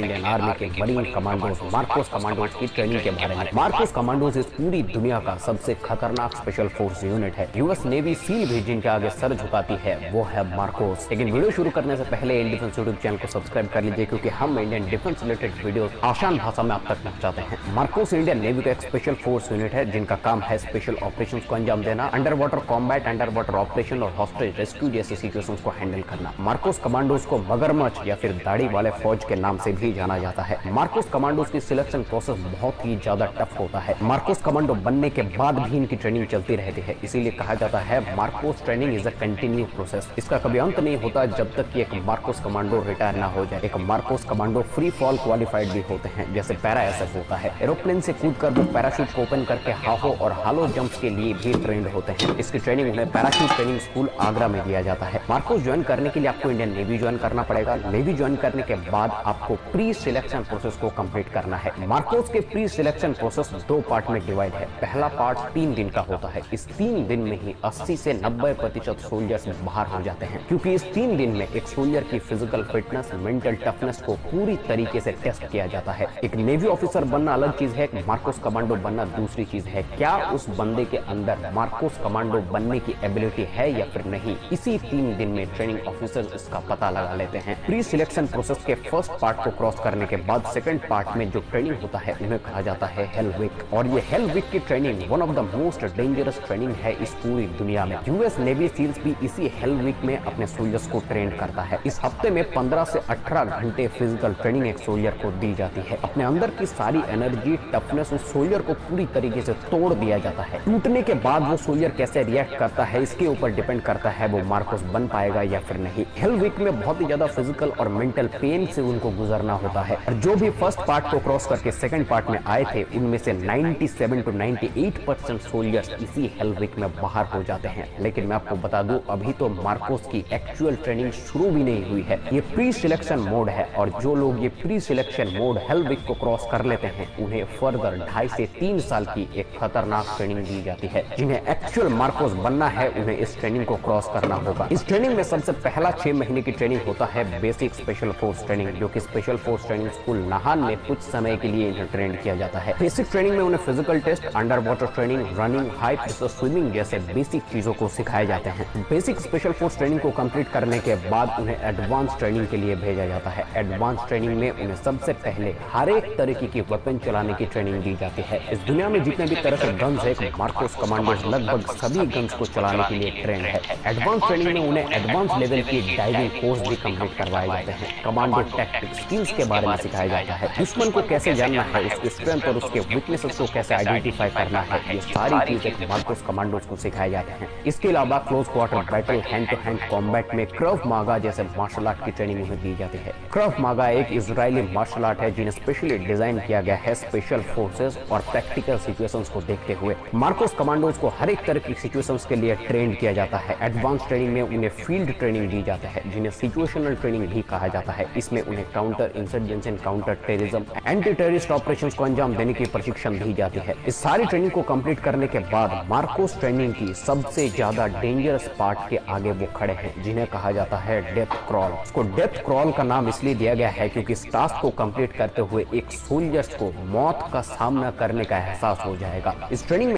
Indian army के marine commandos Marcos commandos की training के बारे में। मार्कोस कमांडोज इस पूरी दुनिया का सबसे खतरनाक स्पेशल फोर्स यूनिट है। यूएस नेवी सील भी जिनके आगे सर झुकाती है वो है मार्कोस। लेकिन वीडियो शुरू करने से पहले इंडियन डिफेंस यूट्यूब चैनल को सब्सक्राइब कर लीजिए, क्योंकि हम इंडियन डिफेंस रिलेटेड वीडियो आसान भाषा में आप तक पहुंचाते हैं। मार्कोस इंडियन नेवी का एक स्पेशल फोर्स यूनिट है जिनका काम है स्पेशल ऑपरेशंस को अंजाम देना, under water combat, under water operation और हॉस्टेज रेस्क्यू जैसी सिचुएशंस को हैंडल करना। मार्कोस कमांडोज को मगरमच्छ या फिर दाढ़ी वाले फौज के नाम से भी जाना जाता है। मार्कोस कमांडोज की सिलेक्शन प्रोसेस बहुत ही ज्यादा टफ होता है। मार्कोस कमांडो बनने के बाद भी इनकी ट्रेनिंग चलती रहती है, इसीलिए कहा जाता है Marcos training is a continue process. इसका कभी अंत नहीं होता जब तक कि एक मार्कोस कमांडो रिटायर ना हो जाए। एक Marcos commando free fall qualified भी होते हैं, जैसे पैरा एसएफ होता है। एरोप्लेन से कूदकर वो पैराशूट को ओपन करके हाहो और हालो जंप्स के लिए भी ट्रेंड होते हैं। इसकी ट्रेनिंग उन्हें पैराशूट ट्रेनिंग स्कूल आगरा में दिया जाता है। मार्कोस ज्वाइन करने के लिए आपको इंडियन नेवी ज्वाइन करना पड़ेगा। नेवी ज्वाइन करने के बाद आपको प्री सिलेक्शन प्रोसेस को कंप्लीट करना है। मार्कोस के प्री सिलेक्शन प्रोसेस 2 पार्ट में डिवाइड है। पहला पार्ट 3 दिन का होता है। इस 3 दिन में ही 80 से 90% सोल्जर्स बाहर हो जाते हैं, क्योंकि इस 3 दिन में एक सोल्जर की फिजिकल फिटनेस, मेंटल टफनेस को पूरी तरीके से टेस्ट किया जाता है। एक नेवी ऑफिसर बनना अलग चीज है, मार्कोस कमांडो बनना दूसरी चीज है। क्या उस बंदे के अंदर मार्कोस कमांडो बनने की एबिलिटी है या फिर नहीं, इसी 3 दिन में ट्रेनिंग ऑफिसर इसका पता लगा लेते हैं। प्री सिलेक्शन प्रोसेस के फर्स्ट पार्ट को क्रॉस करने के बाद सेकंड पार्ट में जो ट्रेनिंग होता है उन्हें कहा जाता है हेल वीक। और ये हेल वीक की training one of the most dangerous training है इस पूरी दुनिया में। यूएस नेवी सील्स भी इसी हेल वीक में अपने सोल्जर्स को ट्रेन करता है। इस हफ्ते में 15 से 18 घंटे फिजिकल ट्रेनिंग एक सोल्जर को दी जाती है। अपने अंदर की सारी एनर्जी, टफनेस उस सोल्जर को पूरी तरीके से तोड़ दिया जाता है। टूटने के बाद वो सोल्जर कैसे रिएक्ट करता है इसके ऊपर डिपेंड करता है वो मार्कोस बन पाएगा या फिर नहीं। हेल वीक में बहुत ही ज्यादा फिजिकल और मेंटल पेन से उनको गुजरना होता है। और जो भी फर्स्ट पार्ट को क्रॉस करके सेकंड पार्ट में आए थे उनमें से 97 to 98% सोल्जर्स इसी हेल वीक में बाहर हो जाते हैं। लेकिन मैं आपको बता दूं, अभी तो मार्कोस की एक्चुअल ट्रेनिंग शुरू भी नहीं हुई है। ये प्री सिलेक्शन मोड है और जो लोग ये pre selection mode hell week को क्रॉस कर लेते हैं उन्हें फर्दर 2.5 से 3 साल की एक खतरनाक ट्रेनिंग दी जाती है। जिन्हें एक्चुअल मार्कोस बनना है उन्हें इस ट्रेनिंग को क्रॉस करना होगा। इस ट्रेनिंग में सबसे पहला 6 महीने की ट्रेनिंग होता है बेसिक स्पेशल फोर्स ट्रेनिंग, जो कि special force training school Nahan में कुछ समय के लिए इन्हें ट्रेन किया जाता है। बेसिक ट्रेनिंग में उन्हें physical test, under water training, running, high pressure swimming जैसे बेसिक चीजों को सिखाए जाते हैं। बेसिक स्पेशल फोर्स ट्रेनिंग को कंप्लीट करने के बाद उन्हें एडवांस ट्रेनिंग के लिए भेजा जाता है। एडवांस ट्रेनिंग में उन्हें सबसे पहले हर एक तरीके की वेपन चलाने की ट्रेनिंग दी जाती है। इस दुनिया में जितने भी तरह के गन्स है, मार्कोस कमांडोज लगभग सभी गन्स को चलाने के लिए ट्रेन है। एडवांस ट्रेनिंग में उन्हें एडवांस लेवल की डाइविंग कोर्स भी कंप्लीट करवाए जाते हैं। कमांडो टैक्टिक्स, स्किल्स के बारे में सिखाया जाता है। दुश्मन को कैसे जानना है, उसकी स्ट्रेंथ और उसके वीकनेसेस को कैसे आइडेंटिफाई करना है, ये सारी चीजें मार्कोस कमांडोज को सिखाए जाते हैं। इसके अलावा close quarter battle, hand to hand combat में क्रव मागा जैसे मार्शल आर्ट की ट्रेनिंग उन्हें दी जाती है। क्रव मागा एक इजरायली मार्शल आर्ट है जिन्हें स्पेशली डिजाइन किया गया है स्पेशल फोर्सेस और प्रैक्टिकल सिचुएशंस को देखते हुए। मार्कोस कमांडोज को हर एक तरह की सिचुएशंस के लिए ट्रेन किया जाता है। एडवांस ट्रेनिंग में उन्हें फील्ड ट्रेनिंग दी जाता है जिन्हें सिचुएशनल ट्रेनिंग भी कहा जाता है। इसमें उन्हें counter insurgency, counter terrorism, anti terrorist operations को अंजाम देने की प्रशिक्षण दी जाती है। इस सारी ट्रेनिंग को कंप्लीट करने के बाद मार्कोस ट्रेनिंग की सबसे ज्यादा डेंजरस पार्ट के आगे वो खड़े हैं जिन्हें कहा जाता है डेथ क्रॉल। इसको डेथ क्रॉल का नाम इसलिए दिया गया है क्योंकि इस टास्क को कंप्लीट करते हुए एक सोल्जर्स को मौत का सामना करने का एहसास हो जाएगा। इस ट्रेनिंग में